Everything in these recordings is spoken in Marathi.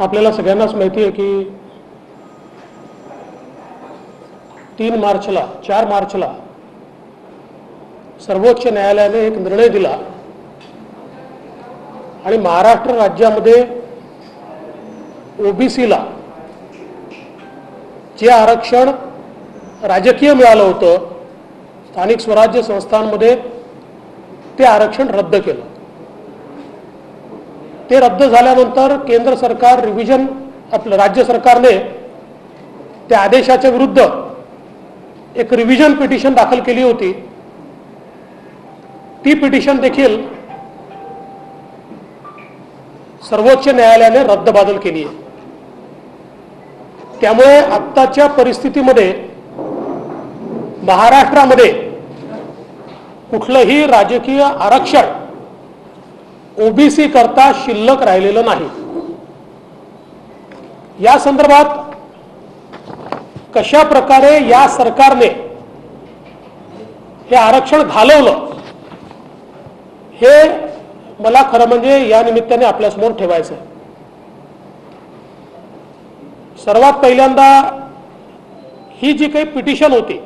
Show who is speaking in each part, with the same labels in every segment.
Speaker 1: आपल्याला सगळ्यांनाच माहिती आहे की 4 मार्चला सर्वोच्च न्यायालयाने एक निर्णय दिला आणि महाराष्ट्र राज्यामध्ये ओबीसीला जे आरक्षण राजकीय मिळालं होतं स्थानिक स्वराज्य संस्थांमध्ये ते आरक्षण रद्द केलं। ते रद्द झाल्यानंतर केंद्र सरकार आपलं राज्य सरकारने त्या आदेशाच्या विरुद्ध एक रिव्हिजन पिटिशन दाखल केली होती। ती पिटिशन देखील सर्वोच्च न्यायालयाने रद्दबातल केली आहे। त्यामुळे आत्ताच्या परिस्थितीमध्ये महाराष्ट्रामध्ये कुठलंही राजकीय आरक्षण ओबीसी करता शिल्लक राहिलेलं नाही। या संदर्भात कशा प्रकारे या सरकारने हे आरक्षण घालवलं हे मला खरं म्हणजे या निमित्ताने आपल्यासमोर ठेवायचं आहे। सर्वात पहिल्यांदा ही जी काही पिटिशन होती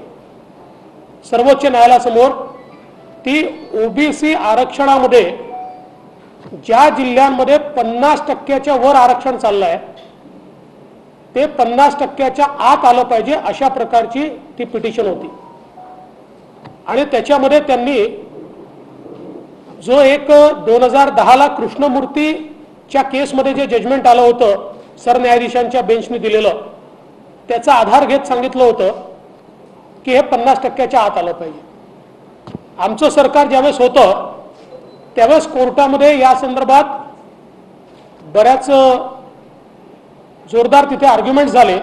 Speaker 1: सर्वोच्च न्यायालयासमोर ती ओबीसी आरक्षणामध्ये ज्या जिल्ह्यांमध्ये 50% वर आरक्षण चाललंय ते 50% आत आलं पाहिजे अशा प्रकारची ती पिटिशन होती। आणि त्याच्यामध्ये त्यांनी जो एक 2010ला कृष्णमूर्तीच्या केसमध्ये जे जजमेंट आलं होतं सरन्यायाधीशांच्या बेंचने दिलेलं त्याचा आधार घेत सांगितलं होतं की हे 50% आत आलं पाहिजे। आमचं सरकार ज्यावेळेस होतं त्यावेळेस कोर्टामध्ये या संदर्भात बऱ्याच जोरदार तिथे आर्ग्युमेंट झाले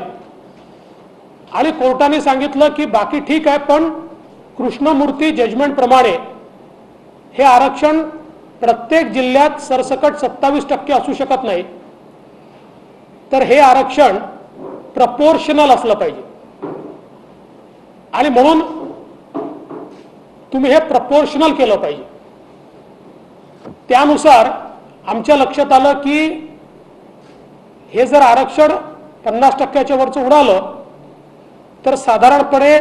Speaker 1: आणि कोर्टाने सांगितलं की बाकी ठीक आहे पण कृष्णमूर्ती जजमेंट प्रमाणे हे आरक्षण प्रत्येक जिल्ह्यात सरसकट 27% असू शकत नाही, तर हे आरक्षण प्रपोर्शनल असलं पाहिजे आणि म्हणून तुम्ही हे प्रपोर्शनल केलं पाहिजे। त्यानुसार आमच्या लक्षात आलं की हे जर आरक्षण 50% वरचं उडालं तर साधारणपणे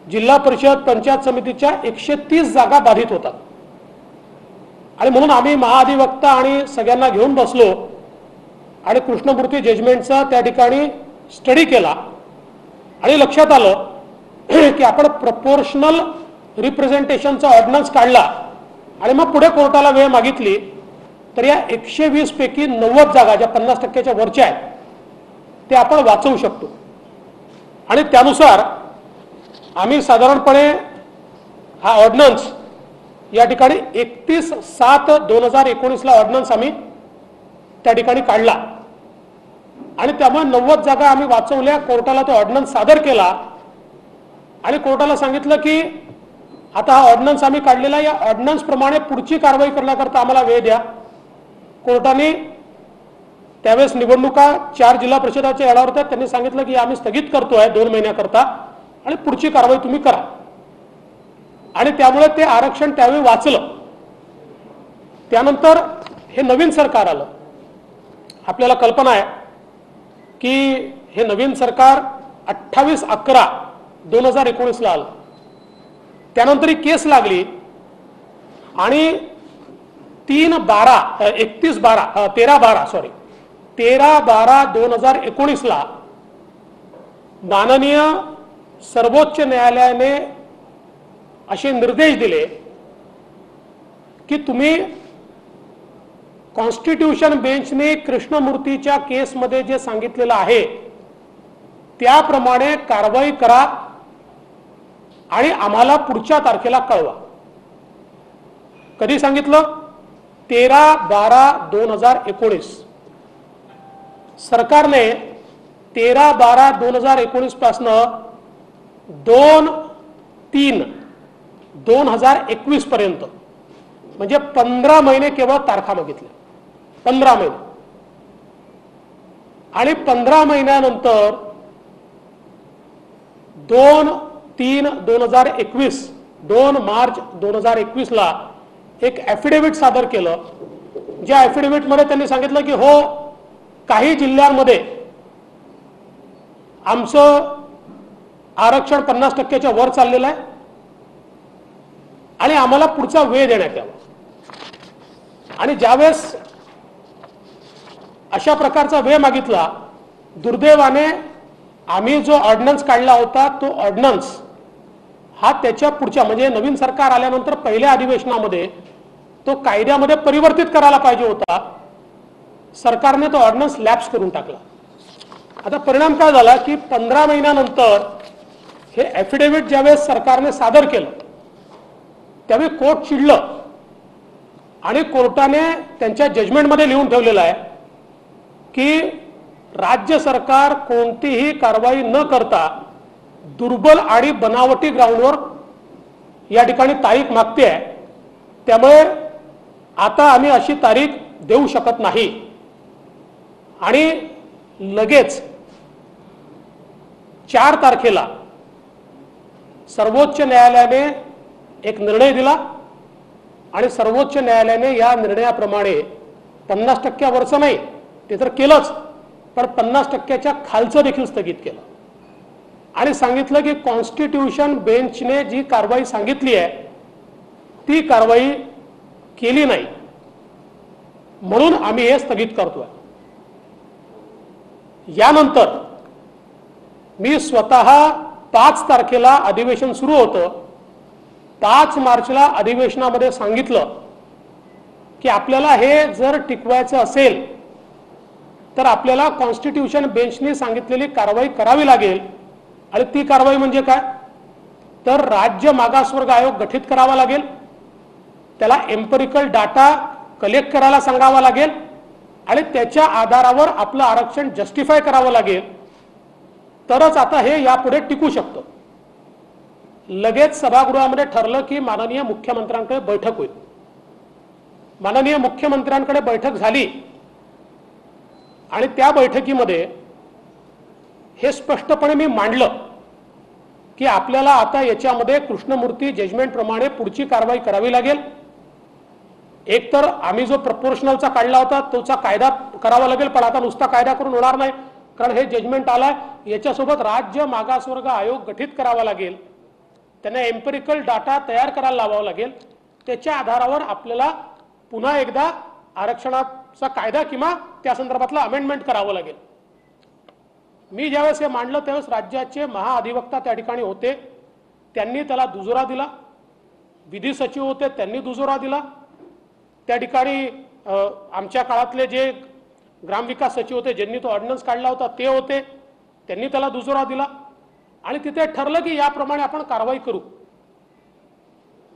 Speaker 1: जिल्हा परिषद पंचायत समितीच्या 130 जागा बाधित होतात। आणि म्हणून आम्ही महाधिवक्ता आणि सगळ्यांना घेऊन बसलो आणि कृष्णमूर्ती जजमेंटचा त्या ठिकाणी स्टडी केला आणि लक्षात आलं की आपण प्रपोर्शनल रिप्रेझेंटेशनचा ऑर्डिनन्स काढला आणि मग पुढे कोर्टाला वेळ मागितली तर या 120 पैकी 90 जागा ज्या 50% वरच्या आहेत ते आपण वाचवू शकतो। आणि त्यानुसार आम्ही साधारणपणे हा ऑर्डिनन्स या ठिकाणी 31/7/2019ला ऑर्डिनन्स आम्ही त्या ठिकाणी काढला आणि त्यामुळे 90 जागा आम्ही वाचवल्या। कोर्टाला तो ऑर्डिनन्स सादर केला आणि कोर्टाला सांगितलं की आता हा ऑर्डिनन्स आम्ही काढलेला या ऑर्डिनन्स प्रमाणे पुढची कारवाई करण्याकरता आम्हाला वेळ द्या। कोर्टाने त्यावेळेस निवडणुका 4 जिल्हा परिषदाच्या येणार होत्या, त्यांनी सांगितलं की आम्ही स्थगित करतोय 2 महिन्याकरता आणि पुढची कारवाई तुम्ही करा आणि त्यामुळे ते आरक्षण त्यावेळी वाचलं। त्यानंतर हे नवीन सरकार आलं। आपल्याला कल्पना आहे की हे नवीन सरकार 28/11/2019ला आलं। त्यानंतर ही केस लागली आणि 13/12/2019ला माननीय सर्वोच्च न्यायालयाने असे निर्देश दिले की तुम्ही कॉन्स्टिट्यूशन बेंचने कृष्णमूर्तीच्या केसमध्ये जे सांगितलेलं आहे त्याप्रमाणे कारवाई करा आणि आम्हाला पुढच्या तारखेला कळवा। कधी सांगितलं? 13/12/2019। सरकारने 13/12/2019 पासनं 2/3/2021 पर्यंत म्हणजे 15 महिने केवळ तारखा मागितल्या। 15 महिने आणि 15 महिन्यानंतर 2/3/2021 2 मार्च 2021ला एक ॲफिडेव्हिट सादर केलं, ज्या ॲफिडेव्हिटमध्ये त्यांनी सांगितलं की हो काही जिल्ह्यांमध्ये आमचं आरक्षण 50%च्या वर चाललेलं आहे आणि आम्हाला पुढचा वेळ देण्यात यावा। आणि ज्यावेळेस अशा प्रकारचा वेळ मागितला, दुर्दैवाने आम्ही जो ऑर्डिनन्स काढला होता तो ऑर्डिनन्स हा त्याच्या पुढच्या म्हणजे नवीन सरकार आल्यानंतर पहिल्या अधिवेशनामध्ये तो कायद्यामध्ये परिवर्तित करायला पाहिजे होता। सरकारने तो ऑर्डिनन्स लॅप्स करून टाकला। आता परिणाम काय झाला की 15 महिन्यानंतर हे ॲफिडेव्हिट ज्यावेळेस सरकारने सादर केलं त्यावेळी कोर्ट चिडलं आणि कोर्टाने त्यांच्या जजमेंटमध्ये लिहून ठेवलेलं आहे की राज्य सरकार कोणतीही कारवाई न करता दुर्बल आणि बनावटी ग्राउंडवर या ठिकाणी तारीख मागते आहे, त्यामुळे आता आम्ही अशी तारीख देऊ शकत नाही। आणि लगेच 4 तारखेला सर्वोच्च न्यायालयाने एक निर्णय दिला आणि सर्वोच्च न्यायालयाने या निर्णयाप्रमाणे 50% वरचं नाही ते तर केलंच, पण 50%च्या खालचं देखील स्थगित केलं आणि सांगितलं की कॉन्स्टिट्यूशन बेंचने जी कारवाई सांगितली आहे ती कारवाई केली नाही, म्हणून आम्ही हे स्थगित करतोय। यानंतर मी स्वतः 5 तारखेला अधिवेशन सुरू होतं, 5 मार्चला अधिवेशनामध्ये सांगितलं की आपल्याला हे जर टिकवायचं असेल तर आपल्याला कॉन्स्टिट्यूशन बेंचने सांगितलेली कारवाई करावी लागेल। आणि ती कारवाई म्हणजे काय, तर राज्य मागासवर्ग आयोग गठीत करावा लागेल, त्याला एम्पिरिकल डाटा कलेक्ट करायला सांगावा लागेल आणि त्याच्या आधारावर आपलं आरक्षण जस्टिफाय करावं लागेल, तरच आता हे यापुढे टिकू शकतं। लगेच सभागृहामध्ये ठरलं की माननीय मुख्यमंत्र्यांकडे बैठक होईल। माननीय मुख्यमंत्र्यांकडे बैठक झाली आणि त्या बैठकीमध्ये हे स्पष्टपणे मी मांडलं की आपल्याला आता याच्यामध्ये कृष्णमूर्ती जजमेंट प्रमाणे पुढची कारवाई करावी लागेल। एक तर आम्ही जो प्रपोर्शनलचा काढला होता तोचा कायदा करावा लागेल, पण आता नुसता कायदा करून होणार नाही, कारण हे जजमेंट आलाय, याच्यासोबत राज्य मागासवर्ग आयोग गठीत करावा लागेल, त्यांना एम्पिरिकल डाटा तयार करायला लावावा लागेल, त्याच्या आधारावर आपल्याला पुन्हा एकदा आरक्षणाचा कायदा किंवा त्या संदर्भातला अमेंडमेंट करावं लागेल। मी ज्यावेळेस हे मांडलं त्यावेळेस राज्याचे महाअधिवक्ता त्या ठिकाणी होते, त्यांनी त्याला दुजोरा दिला, विधी सचिव होते त्यांनी दुजोरा दिला, त्या ठिकाणी आमच्या काळातले जे ग्रामविकास सचिव होते ज्यांनी तो ऑर्डिनन्स काढला होता ते होते, त्यांनी त्याला दुजोरा दिला आणि तिथे ठरलं की याप्रमाणे आपण कारवाई करू।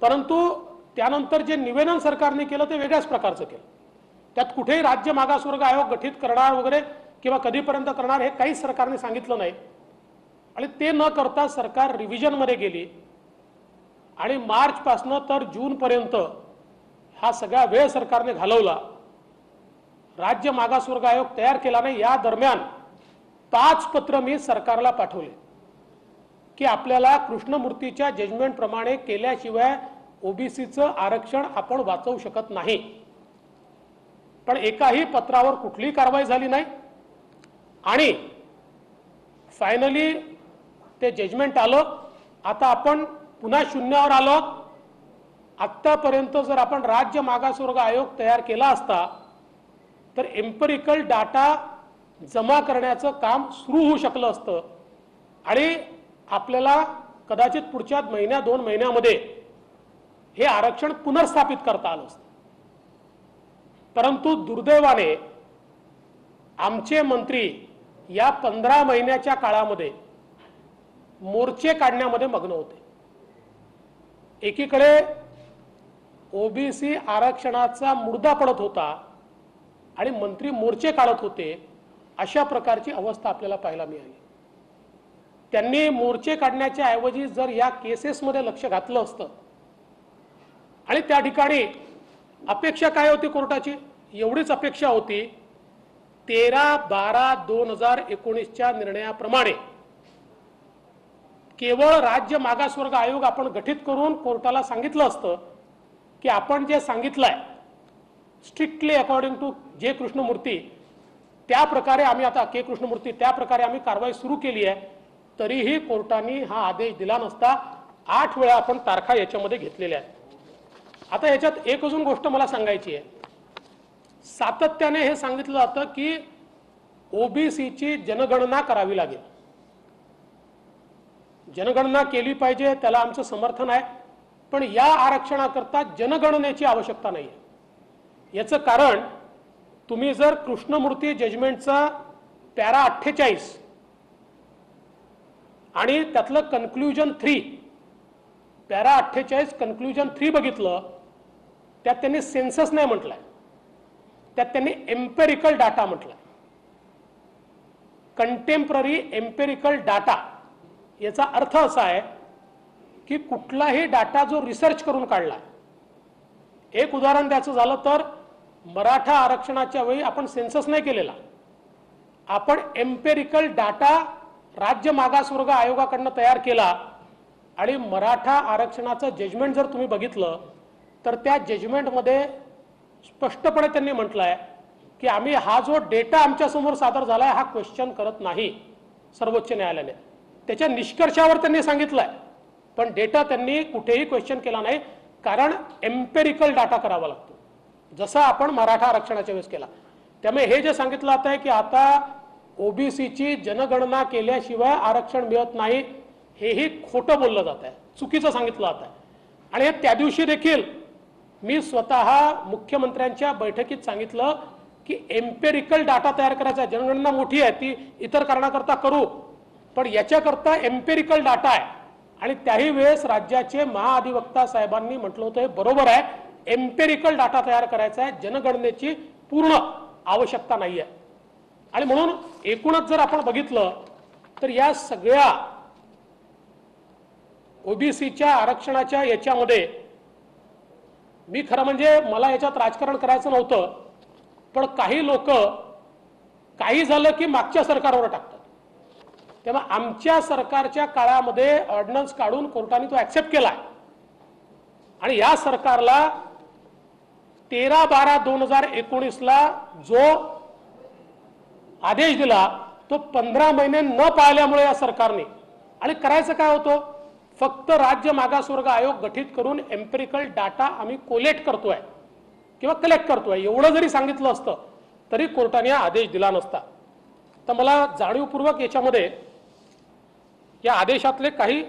Speaker 1: परंतु त्यानंतर जे निवेदन सरकारने केलं ते वेगळ्याच प्रकारचं केलं, त्यात कुठेही राज्य मागासवर्ग आयोग गठीत करणार वगैरे किंवा कधीपर्यंत करणार हे काहीच सरकारने सांगितलं नाही आणि ते न करता सरकार रिव्हिजनमध्ये गेली आणि मार्चपासून तर जूनपर्यंत हा सगळा वेळ सरकारने घालवला। राज्य मागासवर्ग आयोग तयार केला नाही। या दरम्यान 5 पत्र मी सरकारला पाठवले की आपल्याला कृष्णमूर्तीच्या जजमेंट प्रमाणे केल्याशिवाय ओबीसीचं आरक्षण आपण वाचवू शकत नाही, पण एकाही पत्रावर कुठलीही कारवाई झाली नाही आणि फायनली ते जजमेंट आलं। आता आपण पुन्हा शून्यावर आलो। आत्तापर्यंत जर आपण राज्य मागासवर्ग आयोग तयार केला असता तर एम्पिरिकल डाटा जमा करण्याचं काम सुरू होऊ शकलं असतं आणि आपल्याला कदाचित पुढच्या महिन्या 2 महिन्यामध्ये हे आरक्षण पुनर्स्थापित करता आलं असतं। परंतु दुर्दैवाने आमचे मंत्री या 15 महिन्याच्या काळामध्ये मोर्चे काढण्यामध्ये मग्न होते। एकीकडे ओबीसी आरक्षणाचा मुर्दा पडत होता आणि मंत्री मोर्चे काढत होते, अशा प्रकारची अवस्था आपल्याला पाहायला मिळाली। त्यांनी मोर्चे काढण्याच्या ऐवजी जर या केसेसमध्ये लक्ष घातलं असतं आणि त्या ठिकाणी अपेक्षा काय होती कोर्टाची, एवढीच अपेक्षा होती 13/12/2019च्या निर्णयाप्रमाणे केवळ राज्य मागासवर्ग आयोग आपण गठीत करून कोर्टाला सांगितलं असतं की आपण जे सांगितलंय स्ट्रिक्टली अकॉर्डिंग टू जे कृष्णमूर्ती त्या प्रकारे आम्ही आता के कृष्णमूर्ती त्या प्रकारे आम्ही कारवाई सुरू केली आहे, तरीही कोर्टाने हा आदेश दिला नसता 8 वेळा आपण तारखा याच्यामध्ये घेतलेल्या आहेत. आता याच्यात एक अजून गोष्ट मला सांगायची आहे. सातत्याने हे सांगितलं जातं की ओबीसीची जनगणना करावी लागेल, जनगणना केली पाहिजे, त्याला आमचं समर्थन आहे. पण या आरक्षणाकरता जनगणनेची आवश्यकता नाही आहे. याचं कारण तुम्ही जर कृष्णमूर्ती जजमेंटचा पॅरा 48 आणि त्यातलं कन्क्लुजन 3 पॅरा 48 कन्क्लुजन 3 बघितलं, त्यात त्यांनी सेन्सस नाही म्हटलंय, त्यात त्यांनी एम्पेरिकल डाटा म्हटलंय. कंटेम्पररी एम्पेरिकल डाटा याचा अर्थ असा आहे की कुठलाही डाटा जो रिसर्च करून काढला. एक उदाहरण द्यायचं झालं तर मराठा आरक्षणाच्या वेळी आपण सेन्सस नाही केलेला, आपण एम्पेरिकल डाटा राज्य मागासवर्ग आयोगाकडनं तयार केला. आणि मराठा आरक्षणाचं जजमेंट जर तुम्ही बघितलं तर त्या जजमेंटमध्ये स्पष्टपणे त्यांनी म्हटलंय की आम्ही हा जो डेटा आमच्या समोर सादर झालाय हा क्वेश्चन करत नाही सर्वोच्च न्यायालयाने. त्याच्या निष्कर्षावर त्यांनी सांगितलंय, पण डेटा त्यांनी कुठेही क्वेश्चन केला नाही, कारण एम्पेरिकल डाटा करावा लागतो जसा आपण मराठा आरक्षणाच्या वेळेस केला. त्यामुळे हे जे सांगितलं जात आहे की आता ओबीसीची जनगणना केल्याशिवाय आरक्षण मिळत नाही, हेही खोटं बोललं जात आहे, चुकीचं सांगितलं जात आहे. आणि त्या दिवशी देखील मी स्वतः मुख्यमंत्र्यांच्या बैठकीत सांगितलं की एम्पेरिकल डाटा तयार करायचा. जनगणना मोठी आहे, ती इतर कारणाकरता करू, पण याच्याकरता एम्पेरिकल डाटा आहे. आणि त्याही वेळेस राज्याचे महाअधिवक्ता साहेबांनी म्हटलं होतं हे बरोबर आहे, एम्पेरिकल डाटा तयार करायचा आहे, जनगणनेची पूर्ण आवश्यकता नाही आहे. आणि म्हणून एकूणच जर आपण बघितलं तर या सगळ्या ओबीसीच्या आरक्षणाच्या याच्यामध्ये मी खरं म्हणजे मला याच्यात राजकारण करायचं नव्हतं, पण काही लोक काही झालं की मागच्या सरकारवर टाकतात. तेव्हा आमच्या सरकारच्या काळामध्ये ऑर्डिनन्स काढून कोर्टाने तो ऍक्सेप्ट केलाय आणि या सरकारला 13/12/2019 ला जो आदेश दिला तो 15 महिने न पाळल्यामुळे या सरकारने, आणि करायचं काय होतं, फक्त राज्य मागासवर्ग आयोग गठीत करून एम्पेरिकल डाटा आम्ही कोलेक्ट करतोय किंवा कलेक्ट करतोय एवढं जरी सांगितलं असतं तरी कोर्टाने आदेश दिला नसता. तर मला जाणीवपूर्वक याच्यामध्ये या आदेशातले काही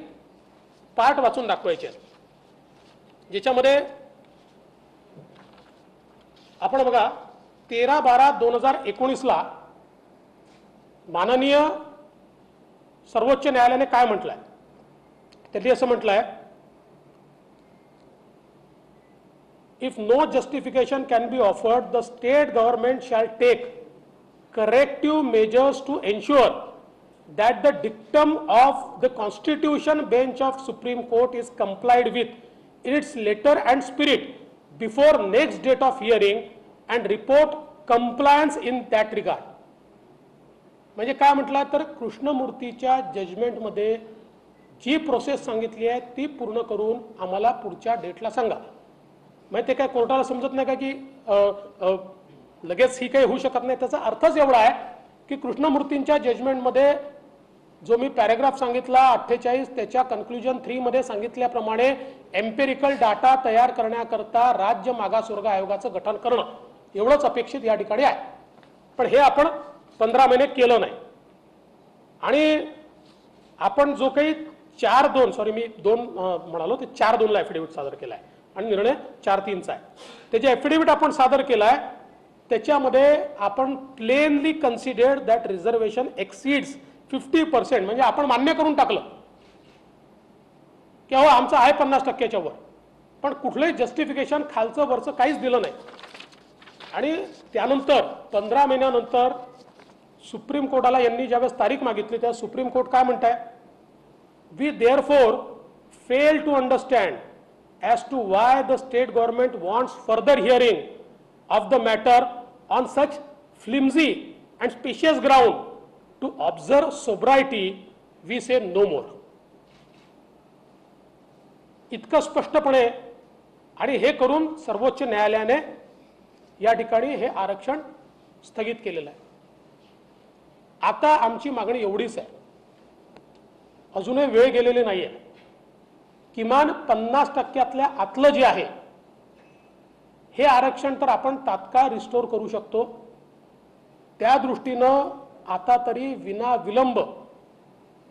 Speaker 1: पार्ट वाचून दाखवायचे आहेत, ज्याच्यामध्ये आपण बघा 13/12/2019 ला माननीय सर्वोच्च न्यायालयाने काय म्हटलंय. त्यांनी असं म्हटलंय, if no justification can be offered the state government shall take corrective measures to ensure that the dictum of the Constitution Bench of Supreme Court is complied with in its letter and spirit before next date of hearing and report compliance in that regard. म्हणजे काय म्हटलं तर कृष्णमूर्तीच्या जजमेंटमध्ये जी प्रोसेस सांगितली आहे ती पूर्ण करून आम्हाला पुढच्या डेटला सांगा. म्हणजे ते काय कोर्टाला समजत नाही का की लगेच ही काही होऊ शकत नाही. त्याचा अर्थच एवढा आहे की कृष्णमूर्तींच्या जजमेंटमध्ये जो मी पॅराग्राफ सांगितला 48 त्याच्या कन्क्लुजन 3 मध्ये सांगितल्याप्रमाणे एम्पेरिकल डाटा तयार करण्याकरता राज्य मागासवर्ग आयोगाचं गठन करणं एवढंच अपेक्षित या ठिकाणी आहे. पण हे आपण 15 महिने केलं नाही. आणि आपण जो काही 4-2 सॉरी मी 2 म्हणालो ते 4-2 ला ॲफिडेव्हिट सादर केलाय आणि निर्णय 4-3चा आहे. ते जे ॲफिडेव्हिट आपण सादर केलाय त्याच्यामध्ये आपण plainly considered that reservation exceeds 50%, म्हणजे आपण मान्य करून टाकलं की अहो आमचं आहे 50%च्या वर, पण कुठलंही जस्टिफिकेशन खालचं वरचं काहीच दिलं नाही. आणि त्यानंतर 15 महिन्यानंतर सुप्रीम कोर्टाला यांनी ज्यावेळेस तारीख मागितली तेव्हा सुप्रीम कोर्ट काय म्हणताय, we therefore fail to understand as to why the state government wants further hearing of the matter on such flimsy and specious ground to observe sobriety, we say no more. इतकं स्पष्टपणे आणि हे करून सर्वोच्च न्यायालयाने या ठिकाणी हे आरक्षण स्थगित केलेलं आहे. आता आमची मागणी एवढीच आहे, अजूनही वेळ गेलेली नाहीये, किमान 50% आतलं जे आहे हे आरक्षण तर आपण तात्काळ रिस्टोर करू शकतो। त्या दृष्टीनं आता तरी विना विलंब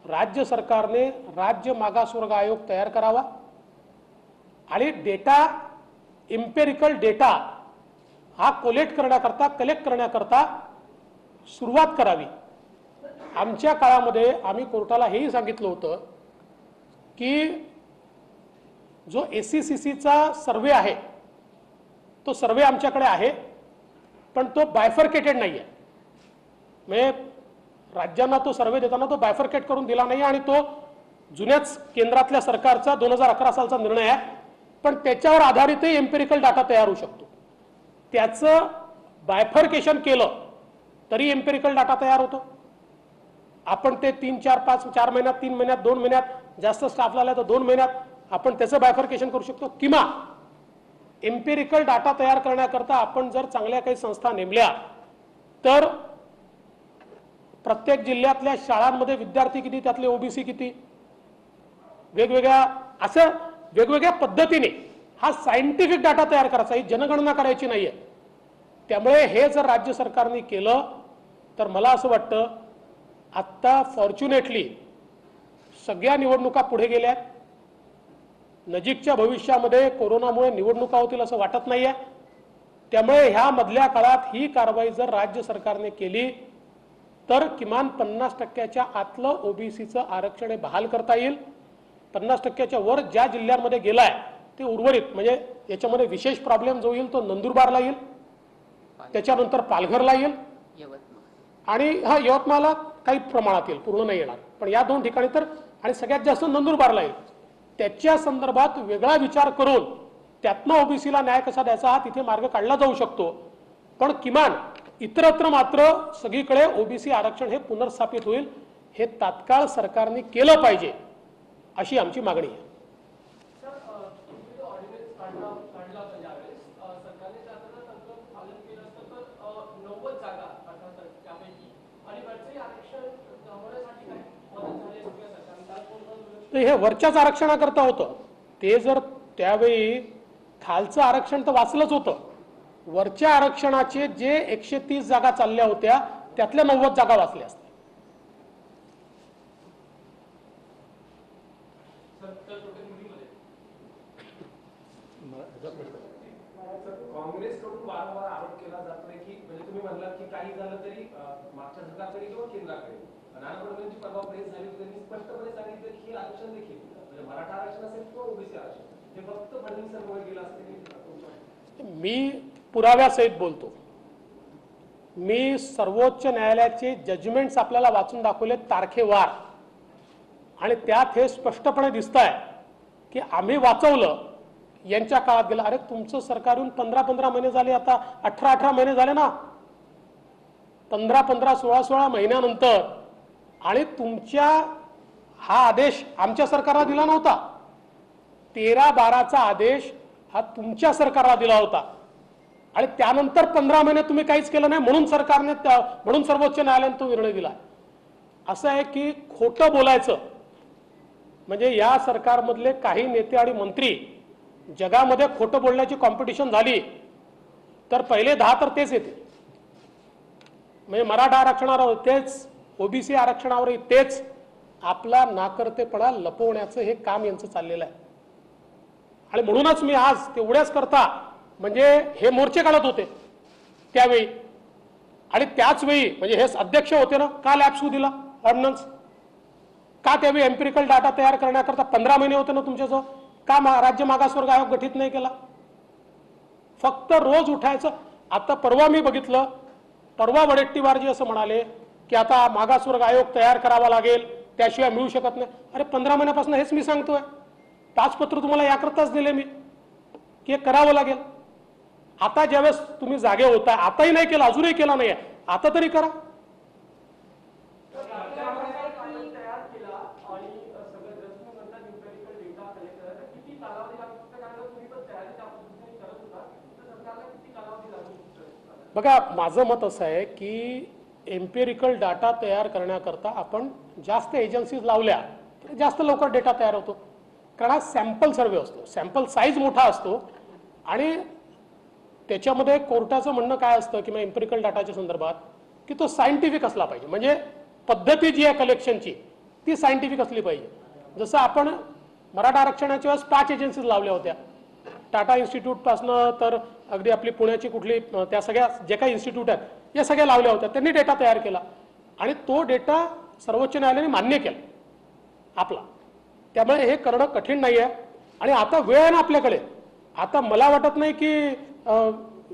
Speaker 1: राज्य सरकारने राज्य मागासवर्ग आयोग तयार करावा आणि डेटा, इम्पेरिकल डेटा हा कलेक्ट करण्याकरता सुरुवात करावी। आमच्या काळामध्ये आम्ही कोर्टाला हेही सांगितलं होतं की जो SCCचा सर्वे आहे तो सर्वे आमच्याकडे आहे, पण तो बायफर्केटेड नाही आहे। म्हणजे राज्यांना तो सर्वे देताना तो बायफर्केट करून दिला नाही आणि तो जुन्याच केंद्रातल्या सरकारचा 2011 सालचा निर्णय आहे, पण त्याच्यावर आधारितही एम्पिरिकल डाटा तयार होऊ शकतो। त्याचं बायफर्केशन केलं तरी एम्पिरिकल डाटा तयार होतो। आपण ते 3, 4, 5, 4 महिन्यात, 3 महिन्यात, 2 महिन्यात जास्त स्टाफ लागला तर 2 महिन्यात आपण त्याचं बायफर्केशन करू शकतो। किंवा एम्पिरिकल डाटा तयार करण्याकरता आपण जर चांगल्या काही संस्था नेमल्या तर प्रत्येक जिल्ह्यातल्या शाळांमध्ये विद्यार्थी किती, त्यातले ओबीसी किती, वेगवेगळ्या पद्धतीने हा सायंटिफिक डाटा तयार करायचा, ही जनगणना करायची नाहीये। त्यामुळे हे जर राज्य सरकारने केलं तर मला असं वाटतं आता फॉर्च्युनेटली सगळ्या निवडणुका पुढे गेल्या, नजीकच्या भविष्यामध्ये कोरोनामुळे निवडणुका होतील असं वाटत नाहीये। त्यामुळे ह्या मधल्या काळात ही कारवाई जर राज्य सरकारने केली तर किमान 50% आतलं ओबीसीचं आरक्षण हे बहाल करता येईल। 50% वर ज्या जिल्ह्यांमध्ये गेलाय ते उर्वरित, म्हणजे याच्यामध्ये विशेष प्रॉब्लेम जो येईल तो नंदुरबारला येईल, त्याच्यानंतर पालघरला येईल आणि हा यवतमाळला काही प्रमाणात येईल, पूर्ण नाही येणार, पण या 2 ठिकाणी तर, आणि सगळ्यात जास्त नंदुरबारला येईल। त्याच्या संदर्भात वेगळा विचार करून त्यातनं ओबीसीला न्याय कसा द्यायचा हा तिथे मार्ग काढला जाऊ शकतो, पण किमान इतरत्र मात्र सगळीकडे ओबीसी आरक्षण हे पुनर्स्थापित होईल, हे तात्काळ सरकारने केलं पाहिजे अशी आमची मागणी आहे। हे वरच्याच आरक्षणाकरता होतं, ते जर त्यावेळी खालचं आरक्षण तर वाचलंच होतं, वरच्या आरक्षणाचे जे 130 जागा चालल्या होत्या त्यातल्या 90 जागा वाचल्या असत्या।
Speaker 2: काँग्रेसकडून वारंवार आरोप केला जात नाही की, म्हणजे तुम्ही म्हणलात की काही झालं तरी मागच्या सरकारकडे किंवा केंद्राकडे, नाना पटोलेंची परवा प्रेस झाली होती, त्यांनी स्पष्टपणे सांगितलं की हे आरक्षण देखील, म्हणजे मराठा आरक्षण असेल किंवा ओबीसी आरक्षण, हे फक्त फडणवीसांमुळे गेलं असते।
Speaker 1: मी पुराव्यासहित बोलतो, मी सर्वोच्च न्यायालयाचे जजमेंट्स आपल्याला वाचून दाखवले तारखेवार, आणि त्यात हे स्पष्टपणे दिसतंय की आम्ही वाचवलं, यांच्या काळात गेलं। अरे तुमचं सरकार येऊन 15-15 महिने झाले, आता 18-18 महिने झाले ना, 15-15, 16-16 महिन्यानंतर, आणि तुमच्या हा आदेश आमच्या सरकारला दिला नव्हता, 13-12चा आदेश हा तुमच्या सरकारला दिला होता, आणि त्यानंतर 15 महिने तुम्ही काहीच केलं नाही, म्हणून सरकारने, म्हणून सर्वोच्च न्यायालयाने तो निर्णय दिला। असं आहे की खोटं बोलायचं म्हणजे या सरकारमधले काही नेते आणि मंत्री, जगामध्ये खोटं बोलण्याची कॉम्पिटिशन झाली तर पहिले 10 तर तेच येते। म्हणजे मराठा आरक्षणावर तेच, ओबीसी आरक्षणावर तेच, आपला नाकर्तेपणा लपवण्याचं हे काम यांचं चाललेलं आहे। आणि म्हणूनच मी आज तेवढ्याच करता, म्हणजे हे मोर्चे काढत होते त्यावेळी, आणि त्याच वेळी म्हणजे हे अध्यक्ष होते ना, का लॅप्स होऊ दिला ऑर्डिनन्स, का त्यावेळी एम्पिरिकल डाटा तयार करण्याकरता 15 महिने होते ना तुमच्याजवळ, का राज्य मागासवर्ग आयोग गठीत नाही केला? फक्त रोज उठायचं। आता परवा मी बघितलं, परवा वडेट्टीवारजी असं म्हणाले की आता मागासवर्ग आयोग तयार करावा लागेल, त्याशिवाय मिळू शकत नाही। अरे 15 महिन्यापासून हेच मी सांगतोय, 5 पत्र तुम्हाला याकरताच दिले मी की हे करावं लागेल। आता ज्यावेळेस तुम्ही जागे होताय, आताही नाही केला, अजूनही केला नाही, आता तरी करा। बघा माझं मत असं आहे की एम्पिरिकल डाटा तयार करण्याकरता आपण जास्त एजन्सीज लावल्या तर जास्त लवकर डेटा तयार होतो. कारण हा सॅम्पल सर्वे असतो, सॅम्पल साईज मोठा असतो आणि त्याच्यामध्ये कोर्टाचं म्हणणं काय असतं किंवा एम्पिरिकल डाटाच्या संदर्भात की तो सायंटिफिक असला पाहिजे. म्हणजे पद्धती जी आहे कलेक्शनची ती सायंटिफिक असली पाहिजे. जसं आपण मराठा आरक्षणाच्या वेळेस 5 एजन्सीज लावल्या होत्या, टाटा इन्स्टिट्यूटपासनं तर अगदी आपली पुण्याची कुठली त्या सगळ्या जे काही इन्स्टिट्यूट आहेत या सगळ्या लावल्या होत्या. त्यांनी डेटा तयार केला आणि तो डेटा सर्वोच्च न्यायालयाने मान्य केला आपला. त्यामुळे हे करणं कठीण नाही आहे आणि आता वेळ आहे ना आपल्याकडे. आता मला वाटत नाही की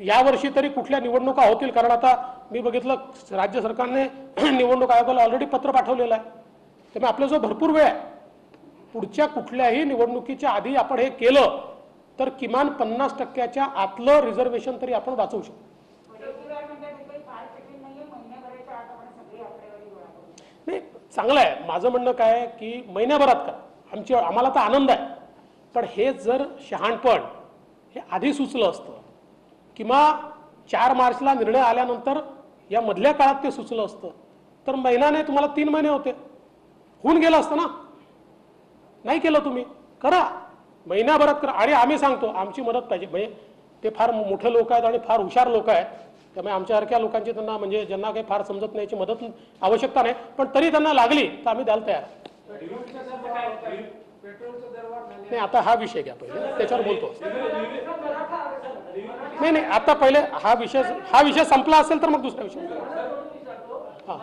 Speaker 1: यावर्षी तरी कुठल्या निवडणुका होतील, कारण आता मी बघितलं राज्य सरकारने निवडणूक आयोगाला ऑलरेडी पत्र पाठवलेलं आहे. त्यामुळे आपल्याजवळ भरपूर वेळ आहे. पुढच्या कुठल्याही निवडणुकीच्या आधी आपण हे केलं तर किमान 50% आतलं रिझर्वेशन तरी आपण वाचवू शकतो. नाही, चांगलं आहे. माझं म्हणणं काय आहे की महिन्याभरात करा, आम्हाला तर आनंद आहे. पण हे जर शहाणपण हे आधी सुचलं असतं किंवा 4 मार्चला निर्णय आल्यानंतर या मधल्या काळात ते सुचलं असतं तर महिना तुम्हाला 3 महिने होते, होऊन गेलं असतं ना. नाही केलं तुम्ही, करा महिन्याभरात करा. आणि आम्ही सांगतो आमची मदत पाहिजे. म्हणजे ते फार मोठे लोक आहेत आणि फार हुशार लोक आहेत, त्यामुळे आमच्यासारख्या लोकांची त्यांना म्हणजे ज्यांना काही फार समजत नाही याची मदत आवश्यकता नाही, पण तरी त्यांना लागली तर आम्ही द्यायला तयार. नाही, आता हा विषय घ्या पहिले, त्याच्यावर बोलतो. नाही नाही, आता पहिले हा विषय संपला असेल तर मग दुसरा विषय. हां,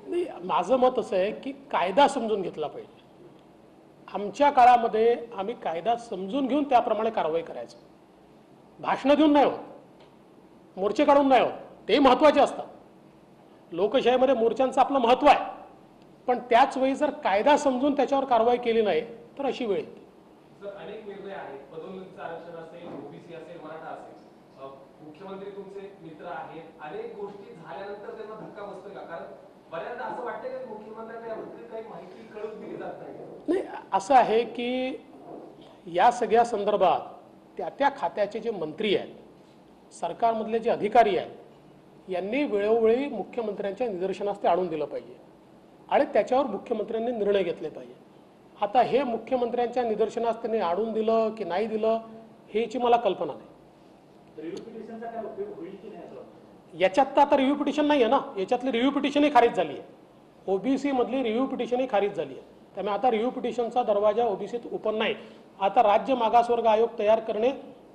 Speaker 1: नाही, माझं मत असं आहे की कायदा समजून घेतला पाहिजे. आमच्या काळामध्ये आम्ही कायदा समजून घेऊन त्याप्रमाणे कारवाई करायचो. भाषणं देऊन नाही होत, मोर्चे काढून नाही होत, ते महत्त्वाचे असतात. लोकशाहीमध्ये मोर्चांचं आपलं महत्त्व आहे, पण त्याच वेळी जर कायदा समजून त्याच्यावर कारवाई केली नाही तर अशी वेळ येते.
Speaker 2: अनेक निर्णय आहेत, पदोन्नतीचं आरक्षण असेल, ओबीसी असेल, मराठा असेल, मुख्यमंत्री तुमचे मित्र आहेत, अनेक गोष्टी झाल्यानंतर त्यांना धक्का बसतोय का? कारण बऱ्याचदा असं वाटतं की मुख्यमंत्र्यांना याबद्दल काही माहिती कळून दिली जात नाही.
Speaker 1: असं आहे की या सगळ्या संदर्भात त्या खात्याचे जे मंत्री आहेत, सरकारमधले जे अधिकारी आहेत, यांनी वेळोवेळी मुख्यमंत्र्यांच्या निदर्शनास ते आणून दिलं पाहिजे आणि त्याच्यावर मुख्यमंत्र्यांनी निर्णय घेतले पाहिजे. आता हे मुख्यमंत्र्यांच्या निदर्शनास त्यांनी आणून दिलं की नाही दिलं ह्याची मला कल्पना नाही. याच्यात तर आता रिव्ह्यू पिटिशन नाही आहे ना, याच्यातली रिव्ह्यू पिटिशनही खारिज झाली आहे. ओबीसी मधली रिव्ह्यू पिटिशनही खारिज झाली आहे. त्यामुळे आता रिव्ह्यू पिटिशनचा दरवाजा ओबीसीत ओपन नाही. आता राज्य मागासवर्ग आयोग तयार करणे,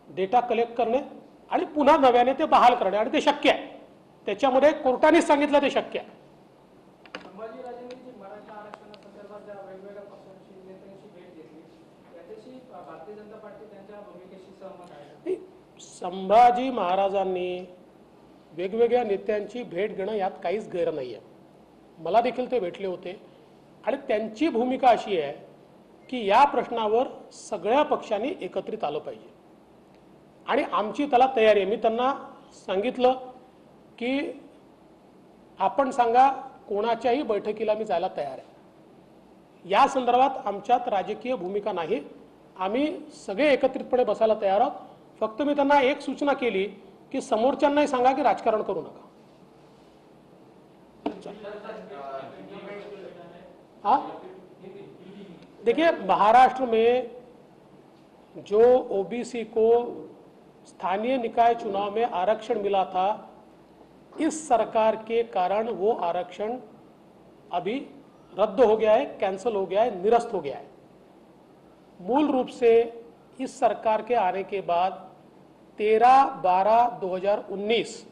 Speaker 1: डेटा कलेक्ट करणे आणि पुन्हा नव्याने ते बहाल करणे, आणि ते शक्य आहे. त्याच्यामध्ये कोर्टानेच सांगितलं ते शक्य आहे. संभाजी महाराजांनी वेगवेगळ्या नेत्यांची भेट घेणं यात काहीच गैर नाही आहे. मला देखील ते भेटले होते आणि त्यांची भूमिका अशी आहे की या प्रश्नावर सगळ्या पक्षांनी एकत्रित आलं पाहिजे आणि आमची त्याला तयारी आहे. मी त्यांना सांगितलं की आपण सांगा कोणाच्याही बैठकीला मी जायला तयार आहे. या संदर्भात आमच्यात राजकीय भूमिका नाही, आम्ही सगळे एकत्रितपणे बसायला तयार आहोत. फक्त मी त्यांना एक सूचना केली की समोरच्यांनाही सांगा की राजकारण करू नका. हाँ, देखिए महाराष्ट्र में जो ओबीसी को स्थानीय निकाय चुनाव में आरक्षण मिला था, इस सरकार के कारण वो आरक्षण अभी रद्द हो गया है, कैंसिल हो गया है, निरस्त हो गया है. मूल रूप से इस सरकार के आने के बाद 13/12/2019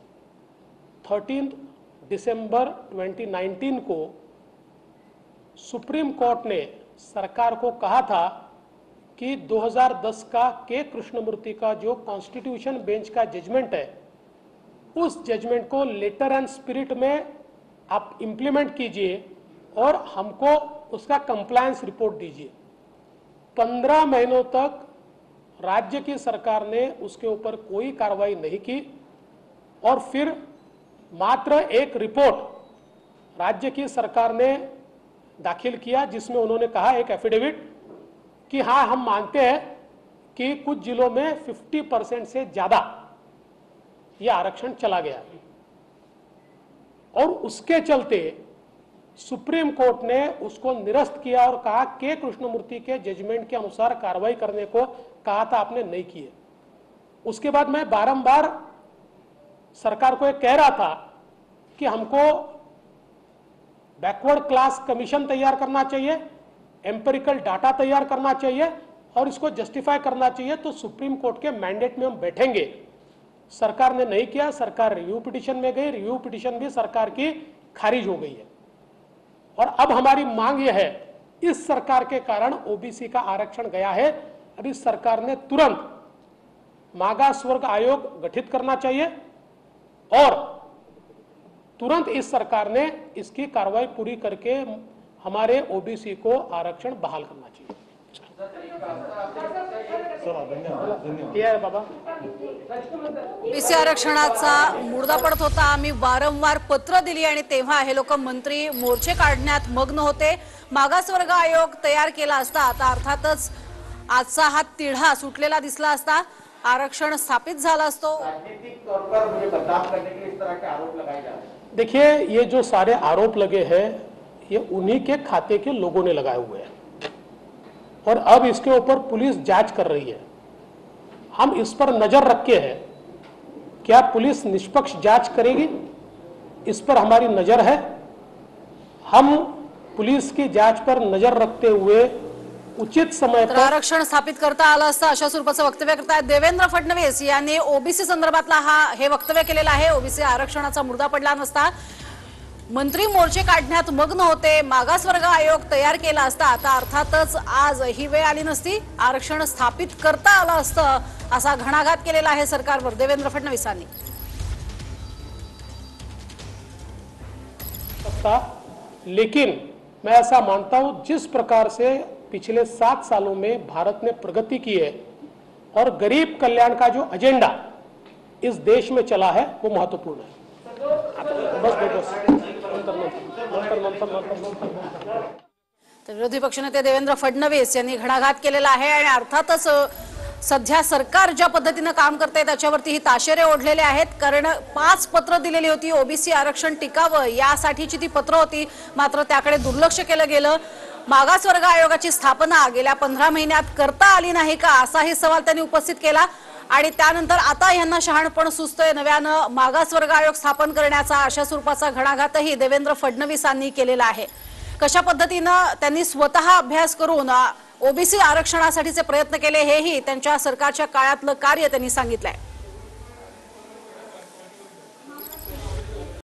Speaker 1: 13 दिसंबर 2019 को सुप्रीम कोर्ट ने सरकार को कहा था कि 2010 का के कृष्णमूर्ति का जो कॉन्स्टिट्यूशन बेंच का जजमेंट है, उस जजमेंट को लेटर एंड स्पिरिट में आप इम्प्लीमेंट कीजिए और हमको उसका कंप्लायंस रिपोर्ट दीजिए. 15 महीनों तक राज्य की सरकार ने उसके ऊपर कोई कार्रवाई नहीं की और फिर मात्र एक रिपोर्ट राज्य की सरकार ने दाखिल किया जिसमें उन्होंने कहा, एक एफिडेविट, कि हाँ हम मानते हैं कि कुछ जिलों में 50% से ज्यादा ये आरक्षण चला गया और उसके चलते सुप्रीम कोर्ट ने उसको निरस्त किया और कहा के कृष्णमूर्ति के जजमेंट के अनुसार कार्रवाई करने को कहा था, आपने नहीं किए। उसके बाद मैं बारंबार सरकार को ये कह रहा था कि हमको बैकवर्ड क्लास कमीशन तैयार करना चाहिए, एम्पिरिकल डाटा तैयार करना चाहिए और इसको जस्टिफाई करना चाहिए, तो सुप्रीम कोर्ट के मैंडेट में हम बैठेंगे। सरकार ने नहीं किया, सरकार रिव्यू पिटीशन में गई, रिव्यू पिटीशन भी सरकार की खारिज हो गई है। और अब हमारी मांग यह है, इस सरकार के कारण ओबीसी का आरक्षण गया है, अब इस सरकार ने तुरंत मागास वर्ग आयोग गठित करना चाहिए और तुरंत इस सरकार ने इसकी कार्रवाई पूरी करके हमारे ओबीसी को आरक्षण बहाल करना चाहिए। बाबा,
Speaker 3: ओबीसी आरक्षणाचा मुर्दा पडत होता। आम्ही वारंवार पत्र दिली आणि तेव्हा हे लोक मंत्री मोर्चे काढण्यात मग्न होते। मागासवर्ग आयोग तयार केला असता तर अर्थातच आजचा हा तिढा सुटलेला दिसला असता, आरक्षण स्थापित झाला असतो।
Speaker 4: राजनीतिक तौर पर मुझे बदनाम करने के लिए इस तरह के आरोप लगाए जा रहे हैं।
Speaker 1: देखिए, ये जो सारे आरोप लगे हैं ये उन्हीं के खाते के लोगों ने लगाए हुए हैं और अब इसके ऊपर पुलिस जांच कर रही है। हम इस पर नजर रखे हैं, क्या पुलिस निष्पक्ष जांच करेगी, इस पर हमारी नजर है। हम पुलिस की जांच पर नजर रखते हुए उचित समय पर
Speaker 3: आरक्षण स्थापित करता आलं असतं अशा स्वरूपाचं वक्तव्य करतायत देवेंद्र फडणवीस यांनी। ओबीसी संदर्भातला हे वक्तव्य केलेलं आहे। ओबीसी आरक्षणाचा मुर्दा पडला नसता, मंत्री मोर्चे काढण्यात मग्न होते, मागासवर्ग आयोग तयार केला असता तर अर्थातच आज ही वेळ आली नसती, आरक्षण स्थापित करता आलं असतं असा घणाघात केलेला आहे सरकारवर देवेंद्र फडणवीसांनी।
Speaker 1: लेकिन मैं ऐसा मानता हूं, जिस प्रकार से पिछले 7 सालों में भारत ने प्रगति की है और गरीब कल्याण का जो एजेंडा इस देश में चला है वो महत्वपूर्ण है।
Speaker 3: तर विरोधी पक्षनेते देवेंद्र फडणवीस यांनी घणाघात केलेला आहे आणि अर्थातच सध्या सरकार ज्या पद्धतीने काम करते त्याच्यावरती ही ताशेरे ओढलेले आहेत। कारण 5 पत्र दिलेली होती ओबीसी आरक्षण टिकावं यासाठीची ती पत्र होती, मात्र त्याकडे दुर्लक्ष केलं गेलं। मागासवर्ग आयोगाची स्थापना गेल्या 15 महिन्यात करता आली नाही का असाही सवाल त्यांनी उपस्थित केला आणि त्यानंतर आता यांना शहाणपण सुचतंय नव्यानं मागासवर्ग आयोग स्थापन करण्याचा, अशा स्वरूपाचा घणाघातही देवेंद्र फडणवीसांनी केलेला आहे। कशा पद्धतीनं त्यांनी स्वतः अभ्यास करून ओबीसी आरक्षणासाठीचे प्रयत्न केले हेही त्यांच्या सरकारच्या काळातलं कार्य त्यांनी सांगितलंय।